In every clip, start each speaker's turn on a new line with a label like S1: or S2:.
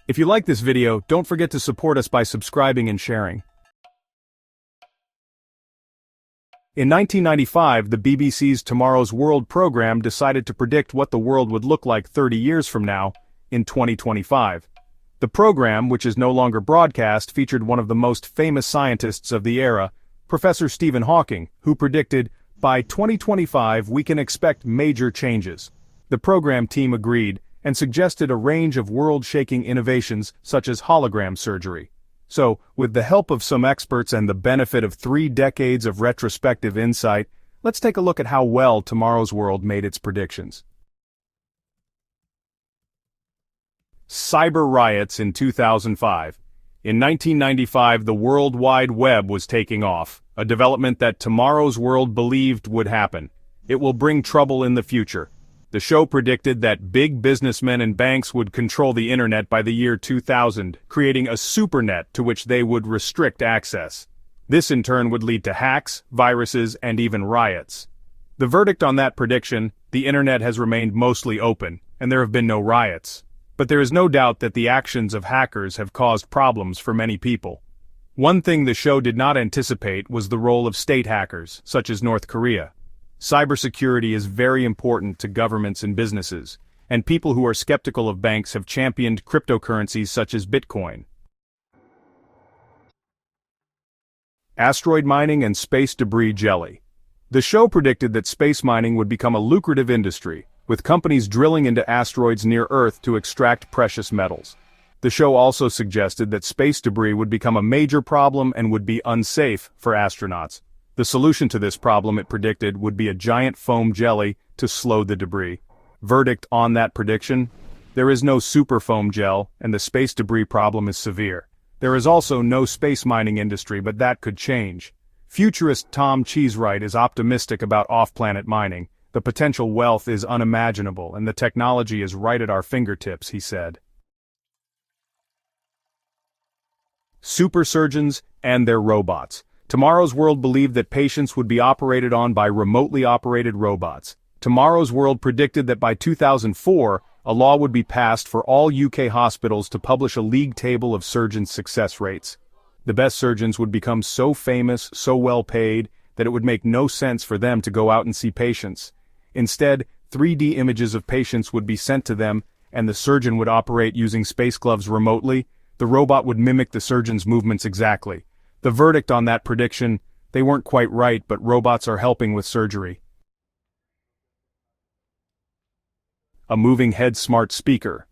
S1: If you like this video, don't forget to support us by subscribing and sharing. In 1995, the BBC's Tomorrow's World program decided to predict what the world would look like 30 years from now, in 2025. The program, which is no longer broadcast, featured one of the most famous scientists of the era, Professor Stephen Hawking, who predicted, by 2025 we can expect major changes. The program team agreed, and suggested a range of world-shaking innovations such as hologram surgery. So, with the help of some experts and the benefit of 3 decades of retrospective insight, let's take a look at how well Tomorrow's World made its predictions. Cyber riots in 2005. In 1995, the World Wide Web was taking off, a development that Tomorrow's World believed would happen. It will bring trouble in the future. The show predicted that big businessmen and banks would control the internet by the year 2000, creating a supernet to which they would restrict access. This in turn would lead to hacks, viruses, and even riots. The verdict on that prediction: the internet has remained mostly open, and there have been no riots. But there is no doubt that the actions of hackers have caused problems for many people. One thing the show did not anticipate was the role of state hackers, such as North Korea. Cybersecurity is very important to governments and businesses, and people who are skeptical of banks have championed cryptocurrencies such as Bitcoin. Asteroid mining and space debris jelly. The show predicted that space mining would become a lucrative industry, with companies drilling into asteroids near Earth to extract precious metals. The show also suggested that space debris would become a major problem and would be unsafe for astronauts. The solution to this problem, it predicted, would be a giant foam jelly to slow the debris. Verdict on that prediction: there is no super foam gel, and the space debris problem is severe. There is also no space mining industry, but that could change. Futurist Tom Cheesewright is optimistic about off-planet mining. The potential wealth is unimaginable, and the technology is right at our fingertips, he said. Supersurgeons and their robots. Tomorrow's World believed that patients would be operated on by remotely operated robots. Tomorrow's World predicted that by 2004, a law would be passed for all UK hospitals to publish a league table of surgeons' success rates. The best surgeons would become so famous, so well paid, that it would make no sense for them to go out and see patients. Instead, 3D images of patients would be sent to them, and the surgeon would operate using space gloves remotely. The robot would mimic the surgeon's movements exactly. The verdict on that prediction: they weren't quite right, but robots are helping with surgery. A moving head smart speaker.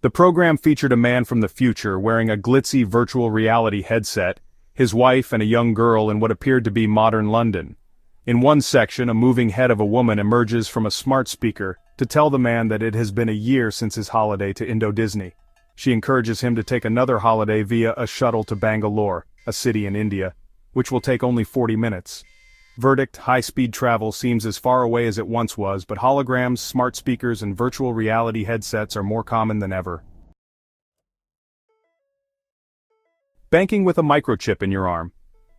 S1: The program featured a man from the future wearing a glitzy virtual reality headset, his wife and a young girl in what appeared to be modern London. In one section, a moving head of a woman emerges from a smart speaker to tell the man that it has been a year since his holiday to Indo-Disney. She encourages him to take another holiday via a shuttle to Bangalore, a city in India, which will take only 40 minutes. Verdict: high-speed travel seems as far away as it once was, but holograms, smart speakers, and virtual reality headsets are more common than ever. Banking with a microchip in your arm.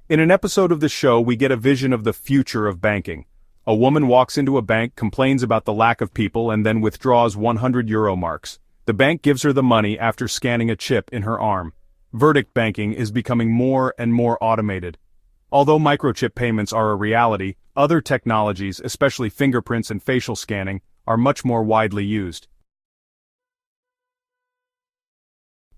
S1: In an episode of the show, we get a vision of the future of banking. A woman walks into a bank, complains about the lack of people, and then withdraws €100 marks. The bank gives her the money after scanning a chip in her arm. Verdict: banking is becoming more and more automated. Although microchip payments are a reality, other technologies, especially fingerprints and facial scanning, are much more widely used.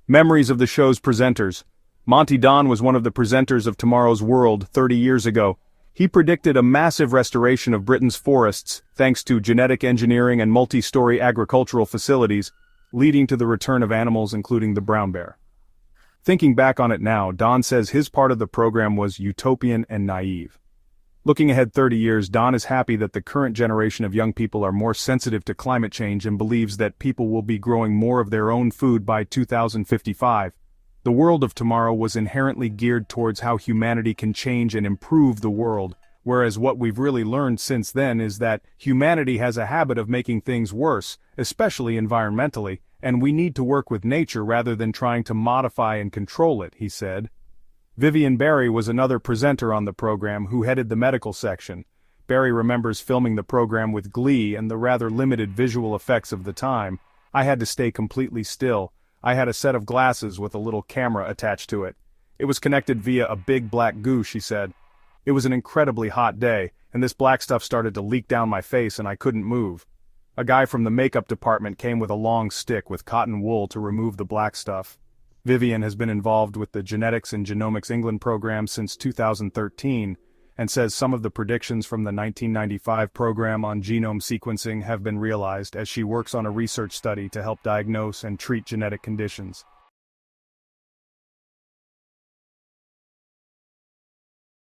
S1: Memories of the show's presenters. Monty Don was one of the presenters of Tomorrow's World 30 years ago. He predicted a massive restoration of Britain's forests thanks to genetic engineering and multi-story agricultural facilities, leading to the return of animals including the brown bear. Thinking back on it now, Don says his part of the program was utopian and naive. Looking ahead 30 years, Don is happy that the current generation of young people are more sensitive to climate change and believes that people will be growing more of their own food by 2055. The world of tomorrow was inherently geared towards how humanity can change and improve the world, whereas what we've really learned since then is that humanity has a habit of making things worse, especially environmentally, and we need to work with nature rather than trying to modify and control it, he said. Vivian Barry was another presenter on the program who headed the medical section. Barry remembers filming the program with glee and the rather limited visual effects of the time. "I had to stay completely still. I had a set of glasses with a little camera attached to it. It was connected via a big black goo, she said. It was an incredibly hot day, and this black stuff started to leak down my face and I couldn't move. A guy from the makeup department came with a long stick with cotton wool to remove the black stuff. Vivian has been involved with the Genetics and Genomics England program since 2013, and says some of the predictions from the 1995 program on genome sequencing have been realized as she works on a research study to help diagnose and treat genetic conditions.